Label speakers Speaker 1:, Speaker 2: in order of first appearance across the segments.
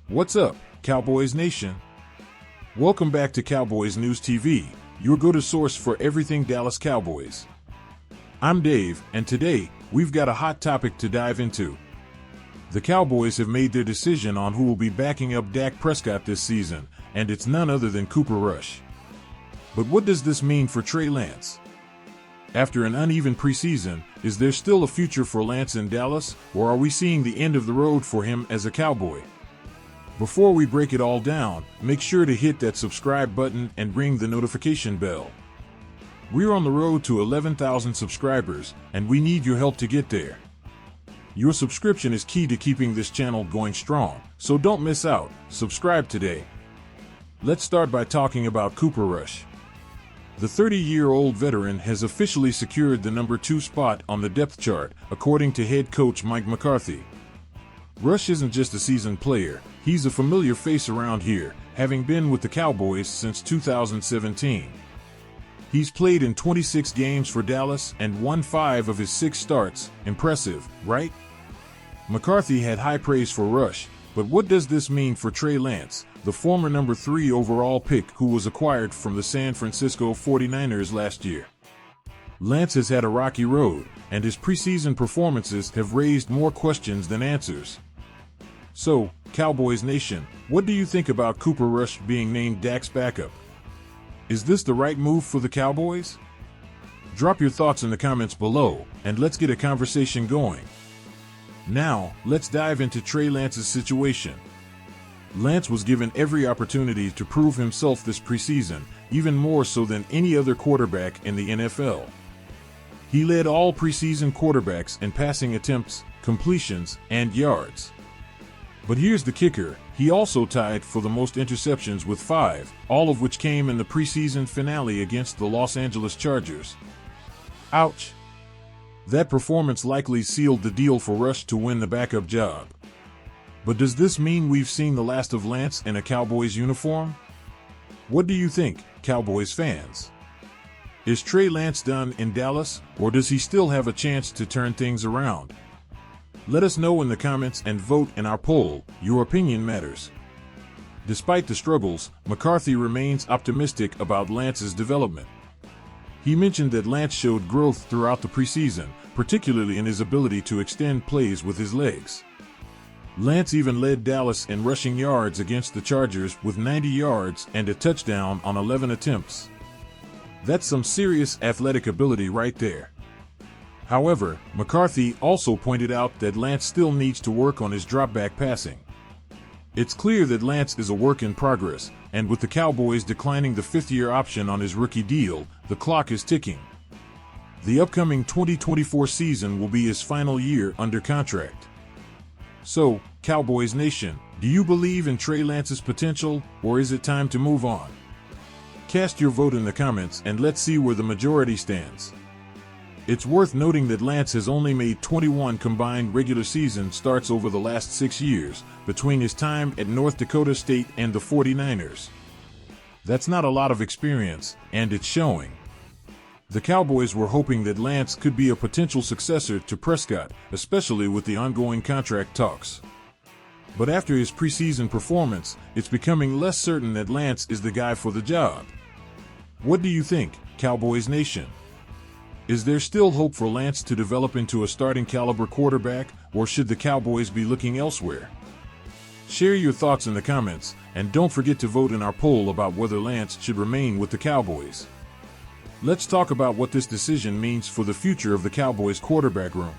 Speaker 1: What's up, Cowboys Nation? Welcome back to Cowboys News TV, your go-to source for everything Dallas Cowboys. I'm Dave, and today, we've got a hot topic to dive into. The Cowboys have made their decision on who will be backing up Dak Prescott this season, and it's none other than Cooper Rush. But what does this mean for Trey Lance? After an uneven preseason, is there still a future for Lance in Dallas, or are we seeing the end of the road for him as a Cowboy? Before we break it all down, make sure to hit that subscribe button and ring the notification bell. We're on the road to 11,000 subscribers, and we need your help to get there. Your subscription is key to keeping this channel going strong, so don't miss out. Subscribe today. Let's start by talking about Cooper Rush. The 30-year-old veteran has officially secured the number 2 spot on the depth chart, according to head coach Mike McCarthy. Rush isn't just a seasoned player, he's a familiar face around here, having been with the Cowboys since 2017. He's played in 26 games for Dallas and won 5 of his 6 starts. Impressive, right? McCarthy had high praise for Rush, but what does this mean for Trey Lance, the former number 3 overall pick who was acquired from the San Francisco 49ers last year? Lance has had a rocky road, and his preseason performances have raised more questions than answers. So, Cowboys Nation, what do you think about Cooper Rush being named Dak's backup? Is this the right move for the Cowboys? Drop your thoughts in the comments below, and let's get a conversation going. Now, let's dive into Trey Lance's situation. Lance was given every opportunity to prove himself this preseason, even more so than any other quarterback in the NFL. He led all preseason quarterbacks in passing attempts, completions, and yards. But here's the kicker, he also tied for the most interceptions with 5, all of which came in the preseason finale against the Los Angeles Chargers. Ouch! That performance likely sealed the deal for Rush to win the backup job. But does this mean we've seen the last of Lance in a Cowboys uniform? What do you think, Cowboys fans? Is Trey Lance done in Dallas, or does he still have a chance to turn things around? Let us know in the comments and vote in our poll. Your opinion matters. Despite the struggles, McCarthy remains optimistic about Lance's development. He mentioned that Lance showed growth throughout the preseason, particularly in his ability to extend plays with his legs. Lance even led Dallas in rushing yards against the Chargers with 90 yards and a touchdown on 11 attempts. That's some serious athletic ability right there. However, McCarthy also pointed out that Lance still needs to work on his drop-back passing. It's clear that Lance is a work in progress, and with the Cowboys declining the 5th-year option on his rookie deal, the clock is ticking. The upcoming 2024 season will be his final year under contract. So, Cowboys Nation, do you believe in Trey Lance's potential, or is it time to move on? Cast your vote in the comments and let's see where the majority stands. It's worth noting that Lance has only made 21 combined regular season starts over the last 6 years, between his time at North Dakota State and the 49ers. That's not a lot of experience, and it's showing. The Cowboys were hoping that Lance could be a potential successor to Prescott, especially with the ongoing contract talks. But after his preseason performance, it's becoming less certain that Lance is the guy for the job. What do you think, Cowboys Nation? Is there still hope for Lance to develop into a starting caliber quarterback, or should the Cowboys be looking elsewhere? Share your thoughts in the comments, and don't forget to vote in our poll about whether Lance should remain with the Cowboys. Let's talk about what this decision means for the future of the Cowboys quarterback room.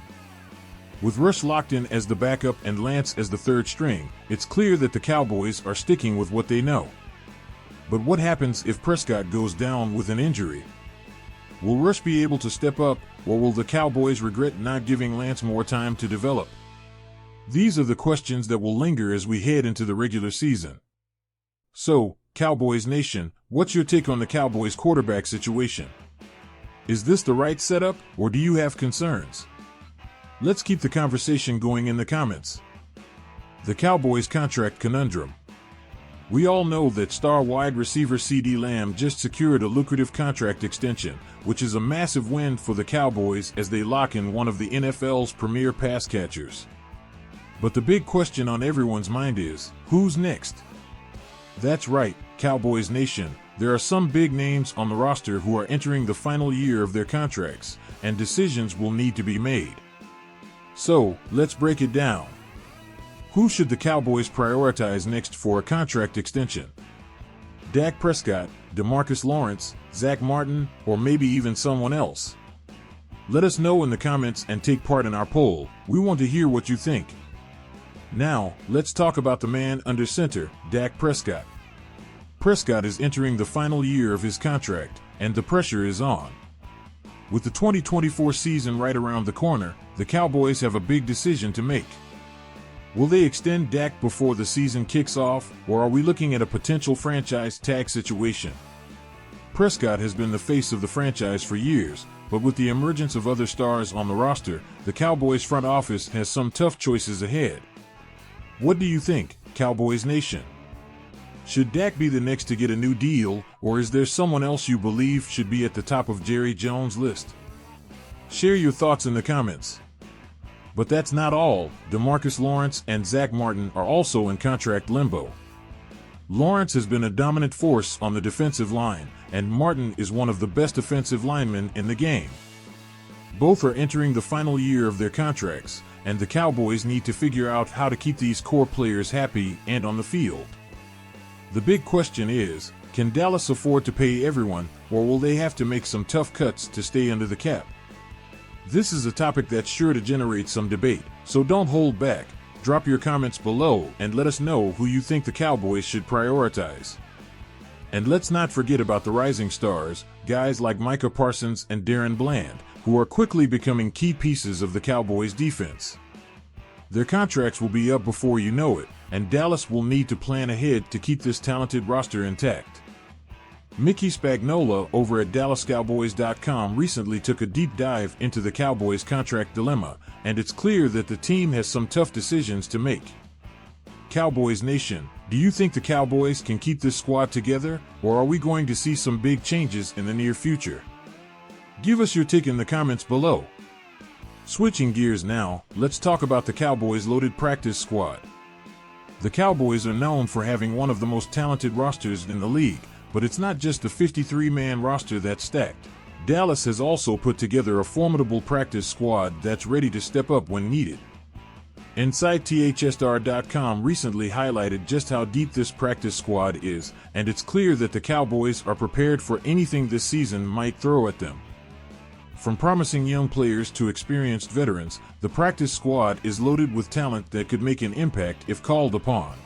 Speaker 1: With Rush locked in as the backup and Lance as the 3rd string, it's clear that the Cowboys are sticking with what they know. But what happens if Prescott goes down with an injury? Will Rush be able to step up, or will the Cowboys regret not giving Lance more time to develop? These are the questions that will linger as we head into the regular season. So, Cowboys Nation, what's your take on the Cowboys quarterback situation? Is this the right setup, or do you have concerns? Let's keep the conversation going in the comments. The Cowboys contract conundrum. We all know that star wide receiver CeeDee Lamb just secured a lucrative contract extension, which is a massive win for the Cowboys as they lock in one of the NFL's premier pass catchers. But the big question on everyone's mind is, who's next? That's right, Cowboys Nation. There are some big names on the roster who are entering the final year of their contracts, and decisions will need to be made. So, let's break it down. Who should the Cowboys prioritize next for a contract extension? Dak Prescott, DeMarcus Lawrence, Zach Martin, or maybe even someone else? Let us know in the comments and take part in our poll. We want to hear what you think. Now, let's talk about the man under center, Dak Prescott. Prescott is entering the final year of his contract, and the pressure is on. With the 2024 season right around the corner, the Cowboys have a big decision to make. Will they extend Dak before the season kicks off, or are we looking at a potential franchise tag situation? Prescott has been the face of the franchise for years, but with the emergence of other stars on the roster, the Cowboys front office has some tough choices ahead. What do you think, Cowboys Nation? Should Dak be the next to get a new deal, or is there someone else you believe should be at the top of Jerry Jones' list? Share your thoughts in the comments. But that's not all. DeMarcus Lawrence and Zach Martin are also in contract limbo. Lawrence has been a dominant force on the defensive line, and Martin is one of the best offensive linemen in the game. Both are entering the final year of their contracts, and the Cowboys need to figure out how to keep these core players happy and on the field. The big question is, can Dallas afford to pay everyone, or will they have to make some tough cuts to stay under the cap? This is a topic that's sure to generate some debate, so don't hold back. Drop your comments below and let us know who you think the Cowboys should prioritize. And let's not forget about the rising stars, guys like Micah Parsons and Darren Bland, who are quickly becoming key pieces of the Cowboys' defense. Their contracts will be up before you know it, and Dallas will need to plan ahead to keep this talented roster intact. Mickey Spagnola over at DallasCowboys.com recently took a deep dive into the Cowboys' contract dilemma, and it's clear that the team has some tough decisions to make. Cowboys Nation, do you think the Cowboys can keep this squad together, or are we going to see some big changes in the near future? Give us your take in the comments below. Switching gears now, let's talk about the Cowboys' loaded practice squad. The Cowboys are known for having one of the most talented rosters in the league, but it's not just the 53-man roster that's stacked. Dallas has also put together a formidable practice squad that's ready to step up when needed. InsideTHSR.com recently highlighted just how deep this practice squad is, and it's clear that the Cowboys are prepared for anything this season might throw at them. From promising young players to experienced veterans, the practice squad is loaded with talent that could make an impact if called upon.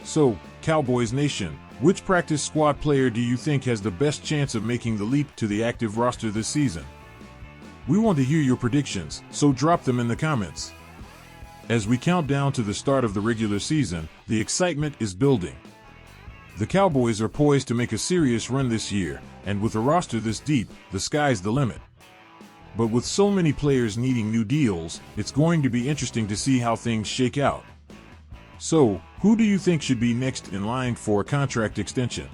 Speaker 1: So, Cowboys Nation, which practice squad player do you think has the best chance of making the leap to the active roster this season? We want to hear your predictions, so drop them in the comments. As we count down to the start of the regular season, the excitement is building. The Cowboys are poised to make a serious run this year, and with a roster this deep, the sky's the limit. But with so many players needing new deals, it's going to be interesting to see how things shake out. So, who do you think should be next in line for a contract extension?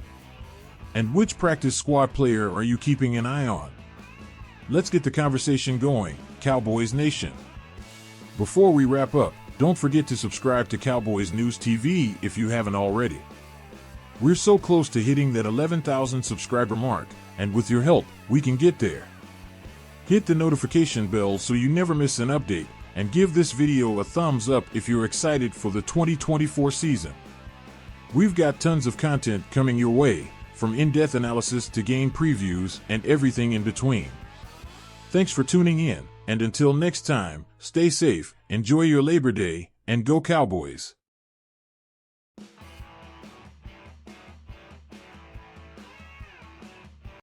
Speaker 1: And which practice squad player are you keeping an eye on? Let's get the conversation going, Cowboys Nation. Before we wrap up, don't forget to subscribe to Cowboys News TV if you haven't already. We're so close to hitting that 11,000 subscriber mark, and with your help, we can get there. Hit the notification bell so you never miss an update, and give this video a thumbs up if you're excited for the 2024 season. We've got tons of content coming your way, from in-depth analysis to game previews and everything in between. Thanks for tuning in, and until next time, stay safe, enjoy your Labor Day, and go Cowboys!